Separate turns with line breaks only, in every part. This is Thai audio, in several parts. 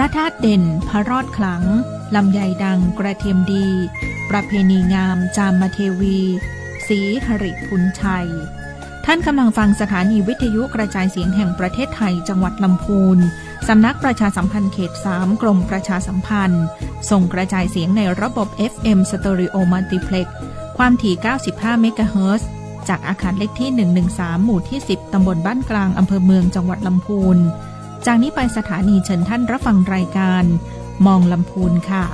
ระธาตุเด่นพระรอดขลังลำไยดังกระเทียมดีประเพณีงามจามเทวีศรีหริพุนชัยท่านกำลังฟังสถานีวิทยุกระจายเสียงแห่งประเทศไทยจังหวัดลำพูนสำนักประชาสัมพันธ์เขต 3 กรมประชาสัมพันธ์ส่งกระจายเสียงในระบบ FM Stereo Multiplex ความถี่ 95 เมกะเฮิรตซ์จากอาคารเลขที่ 113 หมู่ที่ 10 ตำบลบ้านกลางอำเภอเมืองจังหวัดลำพูนจากนี้ไปสถานีเชิญท่านรับฟังรายการมองลำพูนค่ะ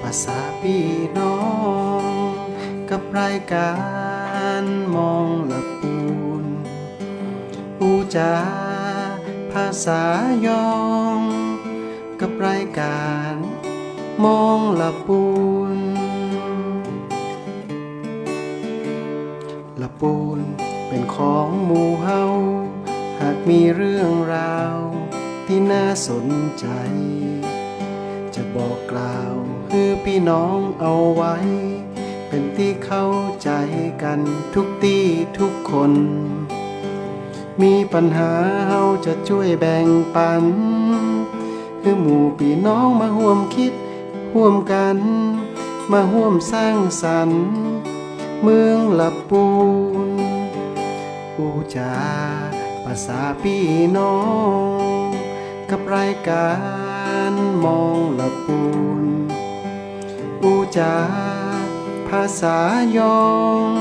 ภาษาพี่น้องกับรายการมองละปูนอูจาภาษายองกับรายการมองละปูนละปูนเป็นของหมู่เฮาหากมีเรื่องราวที่น่าสนใจจะบอกกล่าวคือพี่น้องเอาไว้เป็นที่เข้าใจกันทุกที่ทุกคนมีปัญหาเฮาจะช่วยแบ่งปันคือหมู่พี่น้องมาร่วมคิดร่วมกันมาร่วมสร้างสรรค์เมืองละปูนอูจาภาษาพี่น้องกับรายการมองละปูนอูจาภาษายอง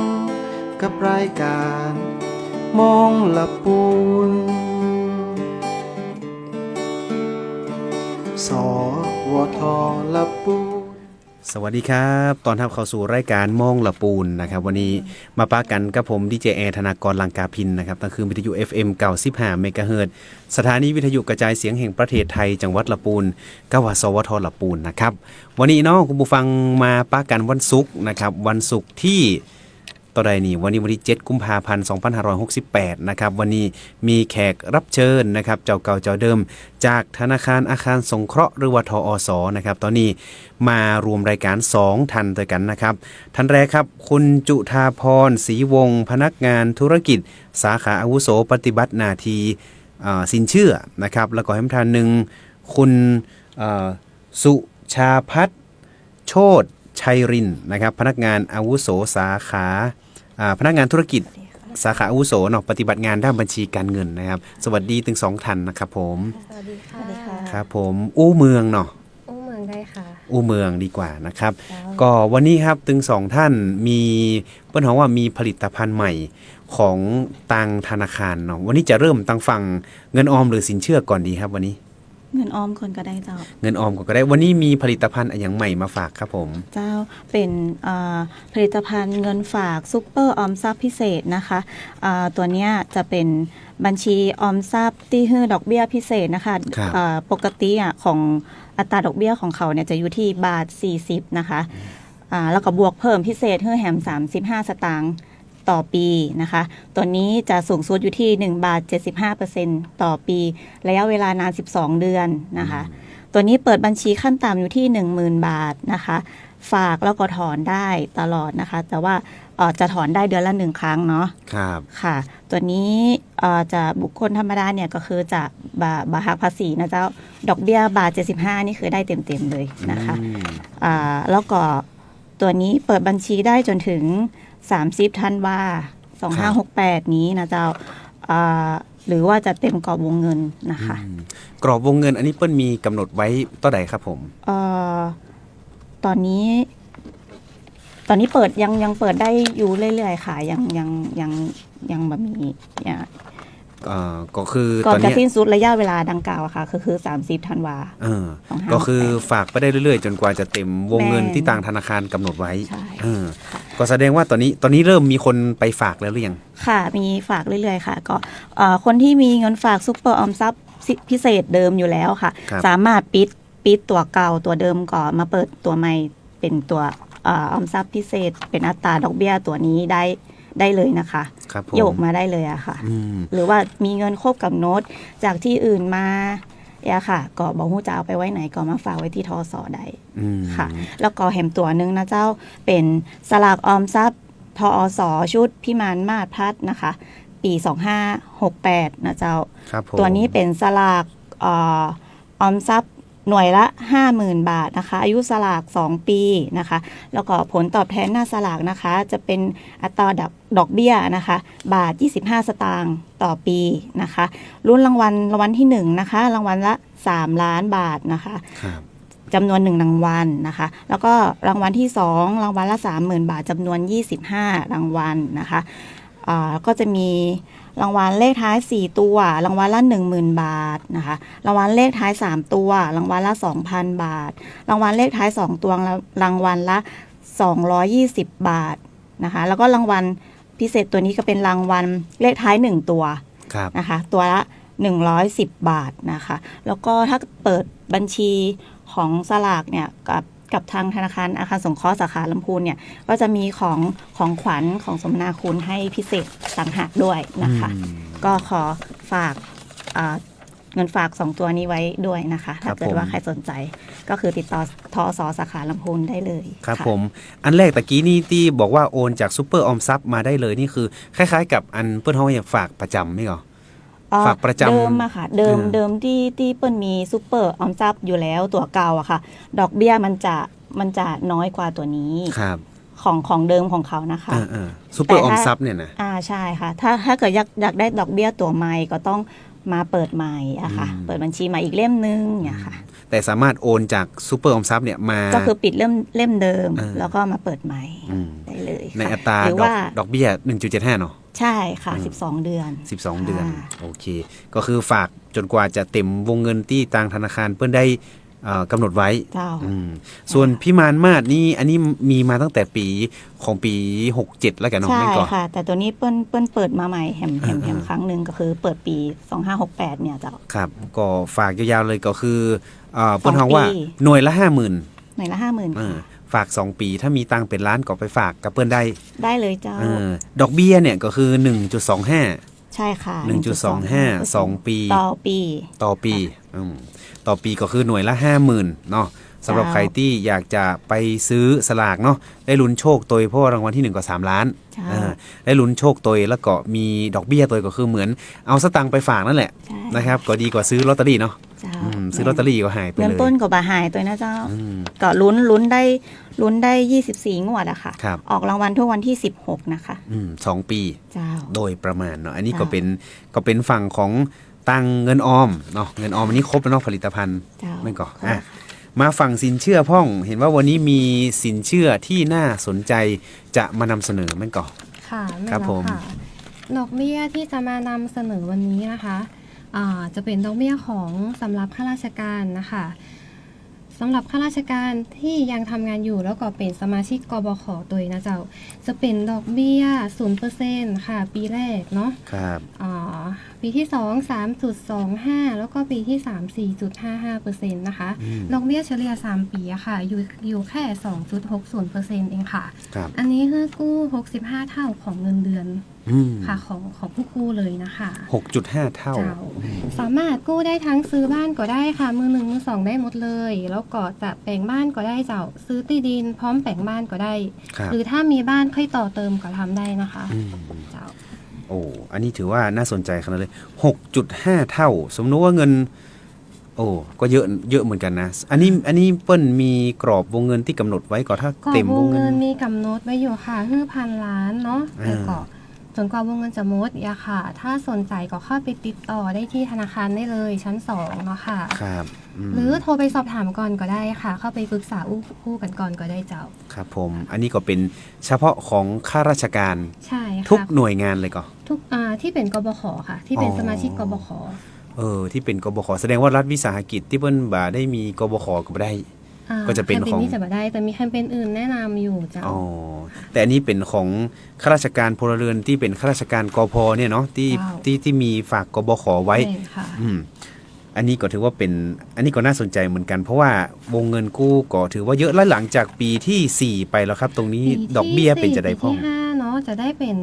กับรายการมองละปูนสวทละปูน
สวัสดีครับตอนทับเข้าสู่รายการมองละปูนนะครับวันนี้มาปะกันกับผมดีเจแอร์ธนากรลังกาพินนะครับตั้งคือวิทยุ FM 95 เมกะเฮิรตซ์สถานีวิทยุกระจายเสียงแห่งประเทศไทยจังหวัดละปูนกวสวทละปูนนะครับวันนี้เนาะคุณผู้ฟังมาปะกันวันศุกร์นะครับวันศุกร์ที่ต่อใดนี่วันนี้วันที่7 กุมภาพันธ์ 2568นะครับวันนี้มีแขกรับเชิญนะครับเจ้าเก่าเจ้าเดิมจากธนาคารอาคารสงเคราะห์หรือว่าทอสนะครับตอนนี้มารวมรายการ2ท่านด้วยกันนะครับท่านแรกครับคุณจุฑาพรศรีวงศ์พนักงานธุรกิจสาขาอาวุโสปฏิบัติหน้าที่สินเชื่อนะครับแล้วก็ให้ท่านหนึ่งคุณสุชาพัฒน์โชติชัยรินนะครับพนักงานอาวุโสสาขาพนักงานธุรกิจสาขาอาวุโสเนาะปฏิบัติงานด้านบัญชีการเงินนะครับสวัสดีถึง2ท่านนะครับผม
สวัสดีค่ะ
ครับผมอู้เมืองเนาะ
อู้เมืองได้ค่ะ
อู้เมืองดีกว่านะครับก็วันนี้ครับถึง2ท่านมีเปิ้นบอกว่ามีผลิตภัณฑ์ใหม่ของตังธนาคารเนาะวันนี้จะเริ่มตั้งฝั่งเงินออมหรือสินเชื่อก่อนดีครับวันนี้
เงินออมคนก็ได้เจ้า
เงินออมก็ได้วันนี้มีผลิตภัณฑ์อย่างใหม่มาฝากครับผม
เจ้าเป็นผลิตภัณฑ์เงินฝากซุปเปอร์ออมทรัพย์พิเศษนะคะตัวนี้จะเป็นบัญชีออมทรัพย์ที่ให้ดอกเบี้ยพิเศษนะคะปกติของอัตราดอกเบี้ยของเขาเนี่ยจะอยู่ที่บาท40นะคะแล้วก็บวกเพิ่มพิเศษให้แหม35 สตางค์ต่อปีนะคะตัวนี้จะสูงสุดอยู่ที่1 บาท 75% ต่อปีระยะเวลานาน12 เดือนนะคะตัวนี้เปิดบัญชีขั้นต่ำอยู่ที่ 10,000 บาทนะคะฝากแล้วก็ถอนได้ตลอดนะคะแต่ว่าจะถอนได้เดือนละ1 ครั้งเนาะ
ครับ
ค่ะตัวนี้จะบุคคลธรรมดาเนี่ยก็คือจะบาหักภาษีนะเจ้าดอกเบี้ยบาท75นี่คือได้เต็มๆเลยนะคะแล้วก็ตัวนี้เปิดบัญชีได้จนถึง30 ธันวาคม 2568นี้นะเจ้าหรือว่าจะเต็มกรอบวงเงินนะคะ
กรอบวงเงินอันนี้เปิ้ลมีกำหนดไว้ต่อใดครับผม
ตอนนี้เปิดยังเปิดได้อยู่เรื่อยๆค่ะยังแบบมี
ก็คือ
ก่อนจะสิ้นสุดระยะเวลาดังกล่าวค่ะคือ30 ธันวาคม
ก็คือฝากไปได้เรื่อยๆจนกว่าจะเต็มวงเงินที่ทางธนาคารกำหนดไว้
ใช่
ก็แสดงว่าตอนนี้เริ่มมีคนไปฝากแล้วหรือยัง
ค่ะมีฝากเรื่อยๆค่ะก็คนที่มีเงินฝากซุปเปอร์ออมทรัพย์พิเศษเดิมอยู่แล้วค่ะสามารถปิดตัวเก่าตัวเดิมก่อนมาเปิดตัวใหม่เป็นตัวออมทรัพย์พิเศษเป็นอัตราดอกเบี้ยตัวนี้ได้เลยนะคะโยกมาได้เลยอะค่ะหรือว่ามีเงินครบกับโน้ตจากที่อื่นมาค่ะก็บอกฮู้จะเอาไปไว้ไหนก็มาฝากไว้ที่ทสได้ค่ะแล้วก็แหมตัวนึงนะเจ้าเป็นสลากออมทรัพย์ทอสชุดพิมานมาศพัฒนะคะปี2568นะเจ้าตัวนี้เป็นสลากออมทรัพย์หน่วยละ 50,000 บาทนะคะอายุสลาก2ปีนะคะแล้วก็ผลตอบแทนหน้าสลากนะคะจะเป็นอัตราดอกเบี้ยนะคะบาท25 สตางค์ต่อปีนะคะรุ่นรางวัลที่1นะคะรางวัลละ3 ล้านบาทนะคะจำนวน1รางวัลนะคะแล้วก็รางวัลที่2รางวัลละ 30,000 บาทจำนวน25รางวัลนะคะก็จะมีรางวัลเลขท้าย4ตัวรางวัลละ 10,000 บาทนะคะรางวัลเลขท้าย3ตัวรางวัลละ 2,000 บาทรางวัลเลขท้าย2ตัวรางวัลละ220 บาทนะคะแล้วก็รางวัลพิเศษตัวนี้ก็เป็นรางวัลเลขท้าย1ตัวนะคะตัวละ110 บาทนะคะแล้วก็ถ้าเปิดบัญชีของสลากเนี่ยกับทางธนาคารอาคารสงเคราะห์สาขาลำพูนเนี่ยก็จะมีของขวัญของสมนาคุณให้พิเศษต่างหากด้วยนะคะก็ขอฝากเงินฝาก2ตัวนี้ไว้ด้วยนะคะถ้าเกิดว่าใครสนใจก็คือติดต่อทสสาขาลำพูนได้เลย
ครับผมอันแรกตะกี้นี่ที่บอกว่าโอนจากซุปเปอร์ออมทรัพย์มาได้เลยนี่คือคล้ายๆกับอันเปิ้ลเฮาอยากฝากประจำไม่หรอฝากประจำ
เดิมอะค่ะเดิมที่เปิ้ลมีซุปเปอร์ออมทรัพย์อยู่แล้วตัวเก่าอะค่ะดอกเบี้ยมันจะน้อยกว่าตัวนี้
ครับ
ของเดิมของเขานะคะ
ซุปเปอร์ออมทรัพย์เนี่ยนะ
ใช่ค่ะถ้าเกิดอยากได้ดอกเบี้ยตัวใหม่ก็ต้องมาเปิดใหม่อะค่ะเปิดบัญชีใหม่อีกเล่มนึงเนี่ยค่ะ
แต่สามารถโอนจากซุปเปอร์ออมทรัพย์เนี่ยมา
ก็คือปิดเล่มเดิมแล้วก็มาเปิดใหม่ได้เลย
ในอัตราดอกเบี้ย 1.75 เนาะ
ใช่ค่ะ12 เดือน
12 เดือนโอเคก็คือฝากจนกว่าจะเต็มวงเงินที่ทางธนาคารเปิ้ลได้กำหนดไว้ส่วนพิมานมาศนี่อันนี้มีมาตั้งแต่ปี67แล้วกันเนาะ
ใช่ค่ะแต่ตัวนี้เปิ้ลเปิดมาใหม่แหมครั้งหนึ่งก็คือเปิดปี2568เนี่ยเจ้า
ครับก็ฝากยาวๆเลยก็คือเปิ้ลฮ้องว่าหน่วยละ 50,000
หน่วยละ 50,000
ฝาก2ปีถ้ามีตังค์เป็นล้านก็ไปฝากกับเปิ้ลได้
เลยเจ้า
ดอกเบี้ยเนี่ยก็คือ 1.25
ใช่ค่ะ
1.25 2 ปี
ต่อปี
ต่อปีก็คือหน่วยละ 50,000 เนาะสำหรับใครที่อยากจะไปซื้อสลากเนาะได้ลุ้นโชคตัวเพราะรางวัลที่1ก็3 ล้านได้ลุ้นโชคตัวแล้วก็มีดอกเบี้ยตัวก็คือเหมือนเอาสตังค์ไปฝากนั่นแหละนะครับก็ดีกว่าซื้อลอตเตอรี่เนาะซื้อลอตเตอรี่ก็หายไปเลย
เงินต้นก็บ่หายตัวนะเจ้าก็ลุ้นได้24 งวดอะค่ะออกรางวัลทุกวันที่16นะคะ
2 ปีโดยประมาณเนาะอันนี้ก็เป็นฝั่งของตังเงินออมเนาะเงินออมอันนี้ครบแล้วเนาะผลิตภัณฑ์ไม่ก่อมาฝั่งสินเชื่อพ่องเห็นว่าวันนี้มีสินเชื่อที่น่าสนใจจะมานำเสนอไม่ก่อ
ค่ะครับผมดอกเบี้ยที่จะมานำเสนอวันนี้นะคะจะเป็นดอกเบี้ยของสำหรับข้าราชการนะคะสำหรับข้าราชการที่ยังทำงานอยู่แล้วก็เป็นสมาชิกกบข.ตัวนะเจ้าจะเป็นดอกเบี้ย 0% ค่ะปีแรกเนาะ
ครับ
ปีที่2 3.25 แล้วก็ปีที่3 4.55% นะคะดอกเบี้ยเฉลี่ย3ปีอะค่ะอยู่แค่ 2.60% เองค่ะอันนี้คือกู้65เท่าของเงินเดือนค่ะของผู้กู้เลยนะคะ
6.5 เท่า
สามารถกู้ได้ทั้งซื้อบ้านก็ได้ค่ะมือ1มือ2ได้หมดเลยแล้วก็จะแปลงบ้านก็ได้เจ้าซื้อที่ดินพร้อมแปลงบ้านก็ได้หรือถ้ามีบ้านค่อยต่อเติมก็ทำได้นะคะเจ้า
โอ้อันนี้ถือว่าน่าสนใจขนาดเลย 6.5 เท่าสมมติว่าเงินโอ้ก็เยอะเหมือนกันนะอันนี้เปิ้ลมีกรอบวงเงินที่กำหนดไว้ก่อนถ้าเต็มวงเงิน
มีกำหนดไว้อยู่ค่ะ1,000 ล้านเนาะแล้วก็จนกว่าวงเงินจะหมดอย่าค่ะถ้าสนใจก็เข้าไปติดต่อได้ที่ธนาคารได้เลยชั้น2เนาะค่ะ
ครับ
หรือโทรไปสอบถามก่อนก็ได้ค่ะเข้าไปปรึกษาอู้กันก่อนก็ได้เจ้า
ครับผมอันนี้ก็เป็นเฉพาะของข้าราชการ
ใช่ค่ะ
ทุกหน่วยงานเลยก็
ทุกที่เป็นกบข.ค่ะที่เป็นสมาชิกกบข.
ที่เป็นกบข.แสดงว่ารัฐวิสาหกิจที่เปิ้ลบ่าได้มีกบข.ก็บ่ได้ ก็จะเป็น
แคมเป
ข
ญ
อง
นี้จะบ่ได้แต่มีแคมเปญอื่นแนะนำอยู่เจ้า
อ๋อแต่อันนี้เป็นของข้าราชการพลเรือนที่เป็นข้าราชการกพเนี่ยเนาะที่มีฝากกบขไว้
แม่นค่ะ
อันนี้ก็ถือว่าเป็นอันนี้ก็น่าสนใจเหมือนกัน เพราะว่าวงเงินกู้ก็ถือว่าเยอะแล้วหลังจากปีที่ 4 ไปแล้วครับ ตรงนี้ดอกเบี้ยเป็นจะได้พ้อง
ปีที่5เนาะจะได้เป็น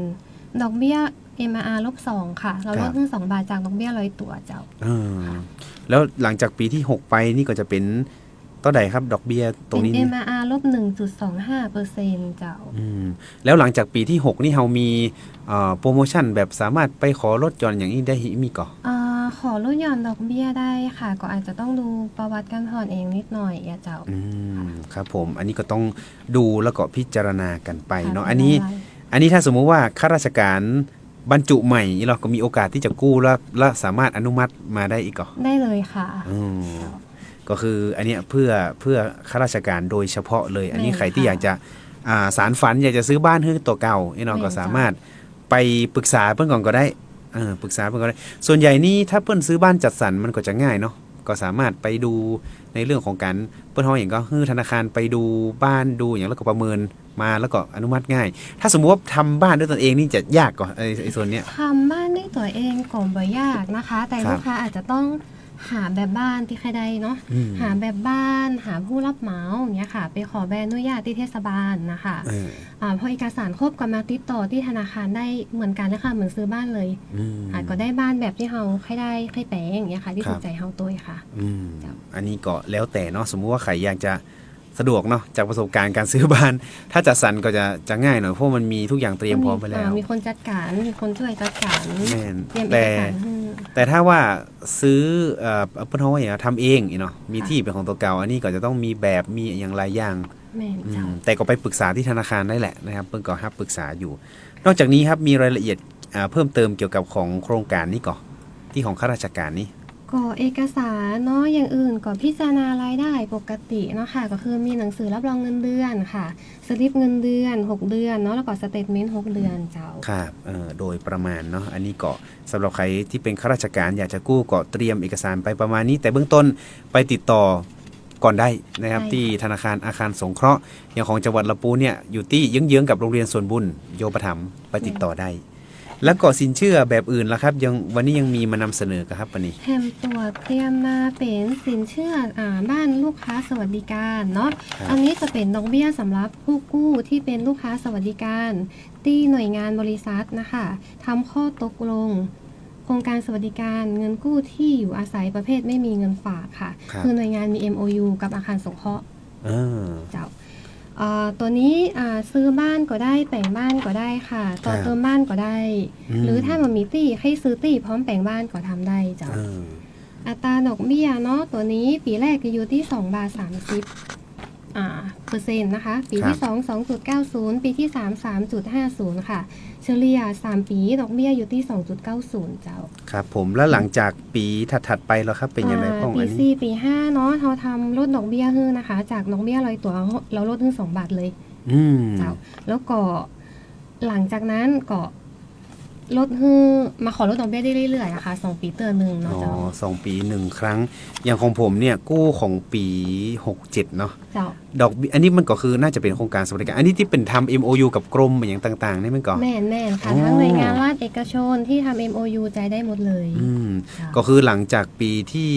ดอกเบี้ย MR -2 ค่ะ เราลดขึ้น2 บาทจากดอกเบี้ย100ตัวเจ้า
แล้วหลังจากปีที่ 6 ไปนี่ก็จะเป็นต่อใดครับดอกเบี้ยตรงนี้
เป็น MR -1.25% เจ้า
แล้วหลังจากปีที่ 6 นี่เรามีโปรโมชั่นแบบสามารถไปขอลดหย่อนอย่างนี้ได้มีก่อ
ขอลดหย่อนดอกเบี้ยได้ค่ะ ก็อาจจะต้องดูประวัติการผ่อนเองนิดหน่อยเจ้า
ครับผมอันนี้ก็ต้องดูแล้วก็พิจารณากันไปเนาะ
ค่ะ
อันนี้ถ้าสมมุติว่าข้าราชการบรรจุใหม่เราก็มีโอกาสที่จะกู้และสามารถอนุมัติมาได้อีกก่อ
ได้เลยค่ะ
ก็คืออันเนี้ยเพื่อข้าราชการโดยเฉพาะเลย อันนี้ใครที่อยากจะสารฝันอยากจะซื้อบ้านให้ตัวเก่านี่เราก็สามารถไปปรึกษาเพื่อนก่อนก็ได้ปรึกษาเพื่อนก็ได้ส่วนใหญ่นี่ถ้าเพื่อนซื้อบ้านจัดสรรมันก็จะง่ายเนาะก็สามารถไปดูในเรื่องของการเพื่อนเขาอย่างก็คือธนาคารไปดูบ้านดูอย่างแล้วก็ประเมินมาแล้วก็อนุมัติง่าย ถ้าสมมติว่าทำบ้านด้วยตนเองนี่จะยากกว่าไอ้ส่วนเนี้ย
ทำบ้านด้วยตัวเองก็บ่ยากนะคะ แต่
ครับ
ลูกค้าอาจจะต้องหาแบบบ้านที่ใครได้เนาะ หาแบบบ้านหาผู้รับเหมาอย่างเงี้ยค่ะ ไปขอใบอนุญาตที่เทศบาลนะคะพอเอกสารครบก็มาติดต่อที่ธนาคารได้เหมือนกันนะคะเหมือนซื้อบ้านเลยก็ได้บ้านแบบที่เราใครได้ใครแปลงอย่างเงี้ยค่ะที่ถูกใจเราตัวค่ะ
อันนี้ก็แล้วแต่เนาะสมมุติว่าใครอยากจะสะดวกเนาะจากประสบการณ์การซื้อบ้าน ถ้าจัดสรรก็จะง่ายหน่อยเพราะมันมีทุกอย่างเตรียมพร้อมไปแล้ว
มีคนจัดการมีคนช่วยจัดการ
แม่น
เตรียมเอกสารให้
แต่ถ้าว่าซื้อเพื่อนเขาว่าอย่างทำเองเนาะมีที่เป็นของตัวเก่าอันนี้ก็จะต้องมีแบบมีอย่างไรอย่าง
แม่นเจ้า
แต่ก็ไปปรึกษาที่ธนาคารได้แหละนะครับเพิ่นก็รับปรึกษาอยู่ นอกจากนี้ครับมีรายละเอียดเพิ่มเติมเกี่ยวกับของโครงการนี้ก่อนที่ของข้าราชการนี้
ก็เอกสารเนาะอย่างอื่นก็พิจารณารายได้ปกติเนาะค่ะก็คือมีหนังสือรับรองเงินเดือนค่ะสลิปเงินเดือน6เดือนเนาะแล้วก็สเตทเมนต์6เดือนเจ้า
ครับโดยประมาณเนาะอันนี้ก็สำหรับใครที่เป็นข้าราชการอยากจะกู้ก็เตรียมเอกสารไปประมาณนี้ แต่เบื้องต้นไปติดต่อก่อนได้นะครับที่ธนาคารอาคารสงเคราะห์อย่างของจังหวัดลำพูนเนี่ยอยู่ที่เยื้องๆกับโรงเรียนส่วนบุญโยปถัมภ์ไปติดต่อได้ แล้วก็สินเชื่อแบบอื่นล่ะครับยังวันนี้ยังมีมานำเสนอครับวันนี้
แถมตัวเตรียมมาเป็นสินเชื่อบ้านลูกค้าสวัสดิการเนาะ
ครับ
อันนี้จะเป็นดอกเบี้ยสำหรับผู้กู้ที่เป็นลูกค้าสวัสดิการที่หน่วยงานบริษัทนะคะทำข้อตกลง โครงการสวัสดิการเงินกู้ที่อยู่อาศัยประเภทไม่มีเงินฝากค่ะ คือหน่วยงานมี MOU กับอาคารสงเคราะห์เจ้าตัวนี้ซื้อบ้านก็ได้แปลงบ้านก็ได้ค่ะต่อเติมบ้านก็ได้ หรือถ้ามันมีตี้ให้ซื้อตี้พร้อมแปลงบ้านก็ทำได้เจ้าอัตราดอกเบี้ยเนาะตัวนี้ปีแรกจะอยู่ที่2 บาท 30เปอร์เซ็นต์นะคะ ปีที่ 2 2.90 ปีที่ 3 3.50 ค่ะ เฉลี่ย3 ปีดอกเบี้ยอยู่ที่ 2.90 เจ้า
ครับผมแล้วหลังจากปีถัดๆไปแล้วครับเป็นยังไงพ้อง
ปี
อันนี้
4 ปี 5 เนาะเราทำลดดอกเบี้ยให้นะคะ จากดอกเบี้ย100ตัวเราลดถึง2 บาทเลยเจ้าแล้วก็หลังจากนั้นก็ลดให้มาขอลดดอกเบี้ยได้เรื่อยๆนะคะ2 ปีเตือนหนึ่งเนาะเจ้า
2 ปี1 ครั้งอย่างของผมเนี่ยกู้ของปี67เนาะ
เจ้า
ดอกเบี้ยอันนี้มันก็คือน่าจะเป็นโครงการสวัสดิการอันนี้ที่เป็นทำ MOU กับกรมอย่างต่างๆนี่มันก็
แม่นค่ะทั้งหน่วยงานรัฐเอกชนที่ทำ MOU ใจได้หมดเลย
ก็คือหลังจากปีที่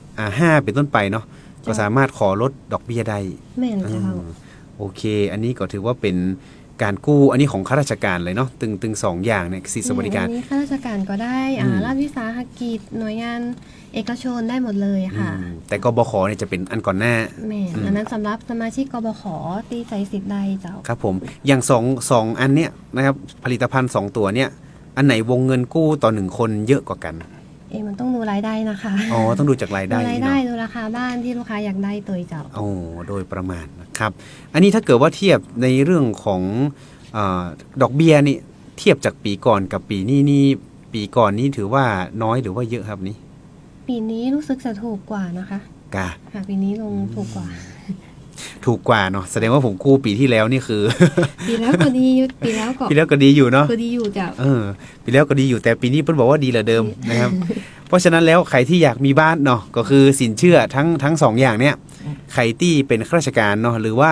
5เป็นต้นไปเนาะก็สามารถขอลดดอกเบี้ยได้
แม่นเจ้า
โอเค อันนี้ก็ถือว่าเป็นการกู้อันนี้ของข้าราชการเลยเนาะตึง2 อย่างเนี่ยสิทธิสวัสดิการ
อันนี้ข้าราชการก็ได้รัฐวิสาหกิจหน่วยงานเอกชนได้หมดเลยค่ะ
แต่กบขเนี่ยจะเป็นอันก่อนหน้า
แม่นอันนั้นสำหรับสมาชิกกบขตีใจสิทธิ์ใดเจ้า
ครับผมอย่าง2อันเนี้ยนะครับผลิตภัณฑ์2 ตัวเนี่ยอันไหนวงเงินกู้ต่อ1 คนเยอะกว่ากัน
มันต้องดูรายได้นะคะ
อ๋อต้องดูจากรายได้
ดูรายได้
เนาะ
ดูราคาบ้านที่ลูกค้าอยากได้ตัวเจ้า
โอ้โดยประมาณนะครับอันนี้ถ้าเกิดว่าเทียบในเรื่องของดอกเบี้ยนี่เทียบจากปีก่อนกับปีนี้นี่ปีก่อนนี่ถือว่าน้อยหรือว่าเยอะครับนี่
ปีนี้รู้สึกจะถูกกว่านะคะ
กา
ค่ะปีนี้ลงถูกกว่า
ถูกกว่าเนาะแสดงว่าผมกู้ปีที่แล้วนี่คือ
ปีแล้วก็ดีอยู่ปีแล้วก็
ปีแล้วก็ดีอยู่เนาะ
ก็ดีอยู่เจ้า
ปีแล้วก็ดีอยู่แต่ปีนี้เพิ่นบอกว่าดีเหลือเดิมนะครับ เพราะฉะนั้นแล้วใครที่อยากมีบ้านเนาะก็คือสินเชื่อทั้ง2 อย่างเนี่ย ใครที่เป็นข้าราชการเนาะหรือว่า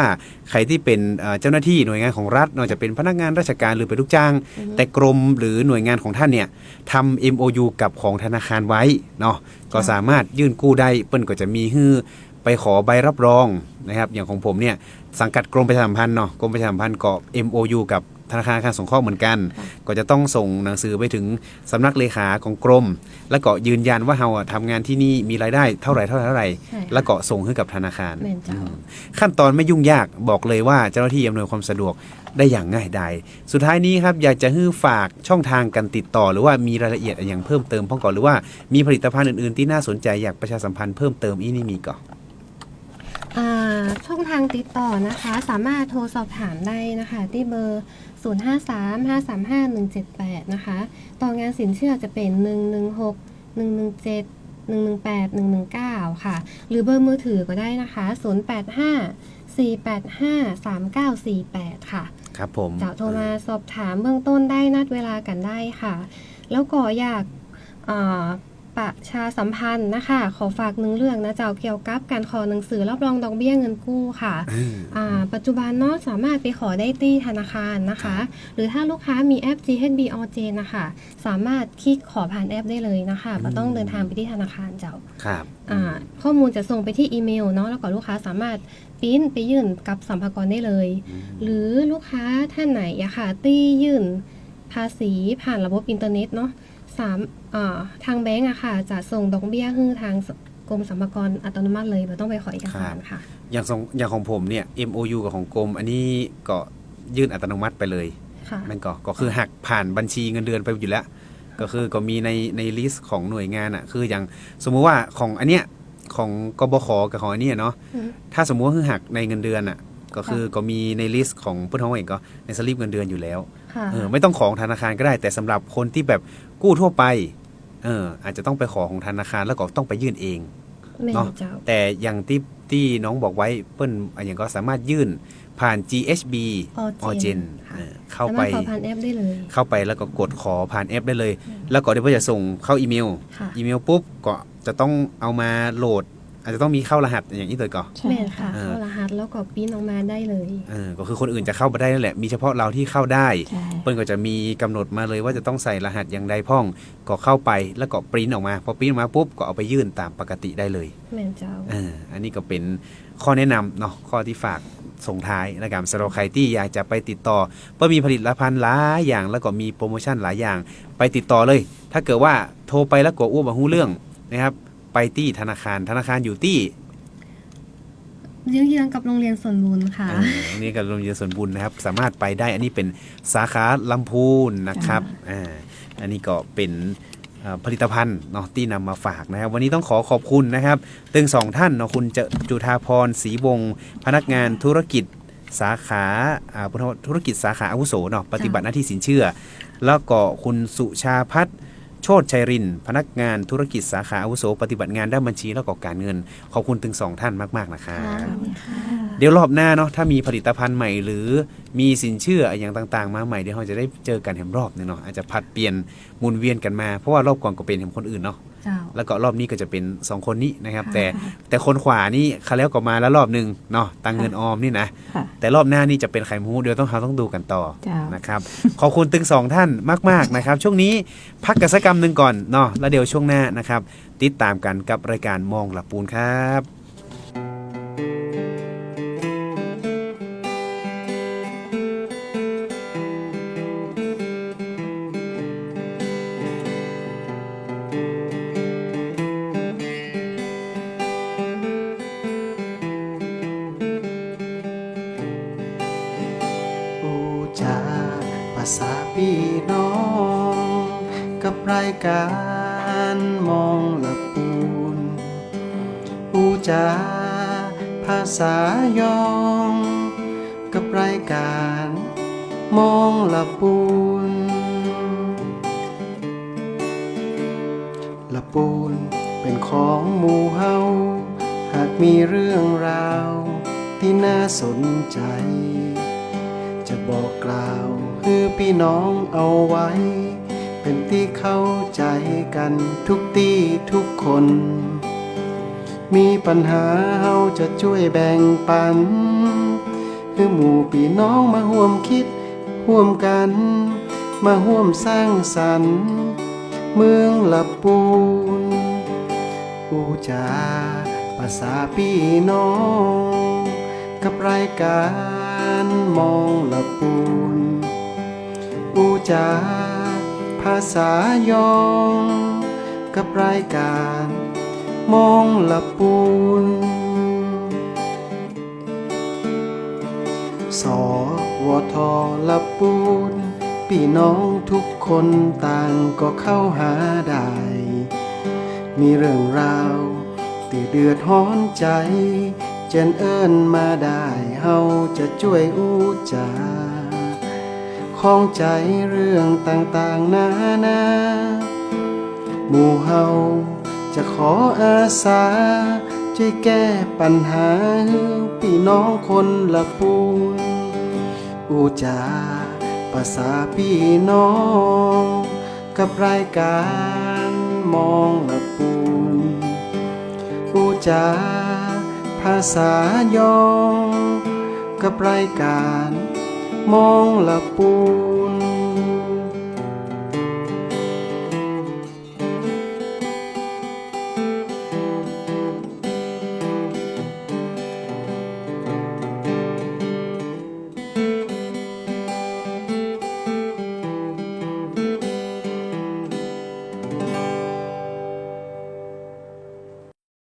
ใครที่เป็นเจ้าหน้าที่หน่วยงานของรัฐเนาะจะเป็นพนักงานราชการหรือเป็นลูกจ้างแต่กรมหรือหน่วยงานของท่านเนี่ยทำ MOU กับของธนาคารไว้เนาะก็สามารถยื่นกู้ได้เปิ้นก็จะมีฮื้อไปขอใบรับรองนะครับอย่างของผมเนี่ยสังกัดกรมประชาสัมพันธ์เนาะกรมประชาสัมพันธ์ก็ MOU กับธนาคารสงเคราะห์เหมือนกันก็จะต้องส่งหนังสือไปถึงสำนักเลขาของกรมแล้วก็ยืนยันว่าเราทำงานที่นี่มีรายได้เท่าไหร่แล้วก็ส่งให้กับธนาคารขั้นตอนไม่ยุ่งยากบอกเลยว่าเจ้าหน้าที่อำนวยความสะดวกได้อย่างง่ายดายสุดท้ายนี้ครับอยากจะให้ฝากช่องทางการติดต่อหรือว่ามีรายละเอียดอย่างเพิ่มเติมพ่อก่อนหรือว่ามีผลิตภัณฑ์อื่นๆที่น่าสนใจอยากประชาสัมพันธ์เพิ่มเติมอีนี่มีก่อน
ช่องทางติดต่อนะคะสามารถโทรสอบถามได้นะคะที่เบอร์ 053-535-178 นะคะต่องานสินเชื่อจะเป็น 116 117 118 119 ค่ะหรือเบอร์มือถือก็ได้นะคะ 085-485-3948 ค่ะ
ครับผม
จะโทรมาสอบถามเบื้องต้นได้นัดเวลากันได้ค่ะแล้วก็อยากประชาสัมพันธ์นะคะขอฝากหนึ่งเรื่องนะเจ้าเกี่ยวกับการขอหนังสือรับรองดอกเบี้ยเงินกู้ค่ะปัจจุบันเนาะสามารถไปขอได้ที่ธนาคารนะคะหรือถ้าลูกค้ามีแอป GHB Origin นะคะสามารถคลิกขอผ่านแอปได้เลยนะคะไม่ต้องเดินทางไปที่ธนาคารเจ้า
ครับ
ข้อมูลจะส่งไปที่อีเมลเนาะแล้วก็ลูกค้าสามารถปริ้นไปยื่นกับสรรพากรได้เลยหรือลูกค้าท่านไหนอะค่ะที่ยื่นภาษีผ่านระบบอินเทอร์เน็ตเนาะทางแบงก์อะค่ะจะส่งดอกเบี้ยให้ทางกรมสรรพากรอัตโนมัติเลยไม่ต้องไปขอเอกสารค่ะ
อย่างของผมเนี่ย MOU กับของกรมอันนี้ก็ยื่นอัตโนมัติไปเลยมันก็คือหักผ่านบัญชีเงินเดือนไปอยู่แล้วก็คือก็มีในลิสต์ของหน่วยงานอะคืออย่างสมมุติว่าของอันเนี้ยของกบข.กับของอันนี้เนาะถ้าสมมุติว่าคือหักในเงินเดือนอะก็คือก็มีในลิสต์ของผู้ท้องเองก็ในสลิปเงินเดือนอยู่แล้วไม่ต้องของธนาคารก็ได้แต่สำหรับคนที่แบบกู้ทั่วไปอาจจะต้องไปขอของธนาคารแล้วก็ต้องไปยื่นเองเนาะแต่อย่างที่น้องบอกไว้เปิ้ลอย่างก็สามารถยื่นผ่าน GHB Origin เข้าไป
ผ่านแอปได้เลย
เข้าไปแล้วก็กดขอผ่านแอปได้เลยแล้วก็เดี๋ยวจะส่งเข้าอีเมลปุ๊บก็จะต้องเอามาโหลดอาจจะต้องมีเข้ารหัสอย่างนี้เลยก่อน
แม่ค่ะเข้ารหัสแล้วก็ปริ้นออกมาได้เลย
ก็คือคนอื่นจะเข้าไปได้นั่นแหละมีเฉพาะเราที่เข้าได้เปิ้ลก็จะมีกำหนดมาเลยว่าจะต้องใส่รหัสอย่างใดพ้องก็เข้าไปแล้วก็ปริ้นออกมาพอปริ้นออกมาปุ๊บก็เอาไปยื่นตามปกติได้เลย
แม่เจ้า
อันนี้ก็เป็นข้อแนะนำเนาะข้อที่ฝากส่งท้ายนะครับสำหรับใครที่อยากจะไปติดต่อเพราะมีผลิตภัณฑ์หลายอย่างแล้วก็มีโปรโมชั่นหลายอย่างไปติดต่อเลยถ้าเกิดว่าโทรไปแล้วกลัวอ้วบหูเรื่องนะครับไปที่ธนาคารอยู่ที่
เยื้องๆกับโรงเรียนสวนบุญค่ะ
นี่กับโรงเรียนสวนบุญนะครับสามารถไปได้อันนี้เป็นสาขาลำพูนนะครับอันนี้ก็เป็นผลิตภัณฑ์เนาะที่นำมาฝากนะครับวันนี้ต้องขอบคุณนะครับตึง2ท่านเนาะคุณจุฑาพรศรีวงศ์พนักงานธุรกิจสาขาธุรกิจสาขาอาวุโสเนาะปฏิบัติหน้าที่สินเชื่อแล้วก็คุณสุชาพัฒน์โชติชัยรินพนักงานธุรกิจสาขาอาวุโสปฏิบัติงานด้านบัญชีและก็การเงินขอบคุณถึง2ท่านมากๆนะครับเดี๋ยวรอบหน้าเนาะถ้ามีผลิตภัณฑ์ใหม่หรือมีสินเชื่ออย่างต่างๆมาใหม่เดี๋ยวเราจะได้เจอกันแห่งรอบนึงเนาะอาจจะผัดเปลี่ยนหมุนเวียนกันมาเพราะว่ารอบก่อนก็เป็นแห่งคนอื่นเนาะแล้วก็รอบนี้ก็จะเป็น2คนนี้นะครับแต่คนขวานี่เขาแล้วก็มาแล้วรอบนึงเนาะตังเงินออมนี่นะแต่รอบหน้านี่จะเป็นไข่มุกเดี๋ยวต้องดูกันต่อนะครับขอบคุณถึง2ท่านมากๆนะครับช่วงนี้พักกิจกรรมนึงก่อนเนาะแล้วเดี๋ยวช่วงหน้านะครับติดตามกันกับรายการมองหลับปูนครับ
ภาษาพี่น้องกับรายการมองหลับปูนอูจาภาษายองกับรายการมองหลับปูนหลับปูนเป็นของหมู่เฮาหากมีเรื่องราวที่น่าสนใจจะบอกกล่าวคือพี่น้องเอาไว้เป็นที่เข้าใจกันทุกที่ทุกคน มีปัญหาเฮาจะช่วยแบ่งปันคือหมู่พี่น้องมาร่วมคิดร่วมกันมาร่วมสร้างสรรค์เมืองละปูนอูจาภาษาพี่น้องกับรายการมองละปูนอูจาภาษายองกับรายการมองละปูนสวทละปูนพี่น้องทุกคนต่างก็เข้าหาได้มีเรื่องราวที่เดือดร้อนใจเจนเอิ้นมาได้เฮาจะช่วยอูจาข้องใจเรื่องต่างๆนานาหมู่เฮาจะขออาสาช่วยแก้ปัญหาพี่น้องคนละปูนอูจาภาษาพี่น้องกับรายการมองละปูนอูจาภาษายองกับรายการมองละปูน